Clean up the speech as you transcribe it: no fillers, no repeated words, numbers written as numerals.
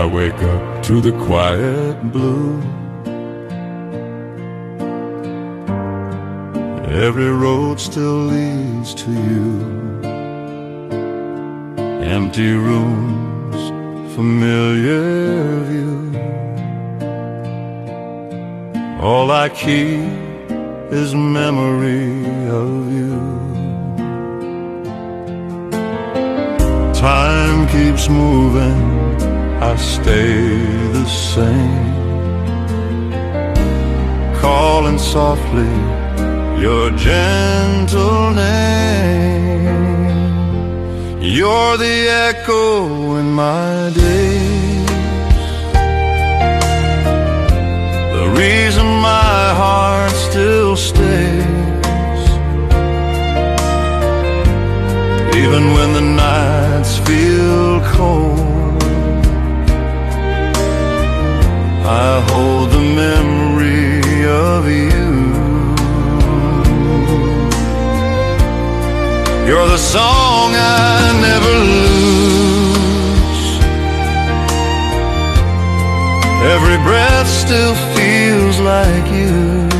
wake up to the quiet blue. Every road still leads to you. Empty rooms, familiar view. All I keep is memory of you. Time keeps moving, I stay the same, calling softly your gentle name. You're the echo in my days, the reason my heart still stays, even when the nights feel cold. I hold the memory of you. You're the song I never lose. Every breath still feels like you.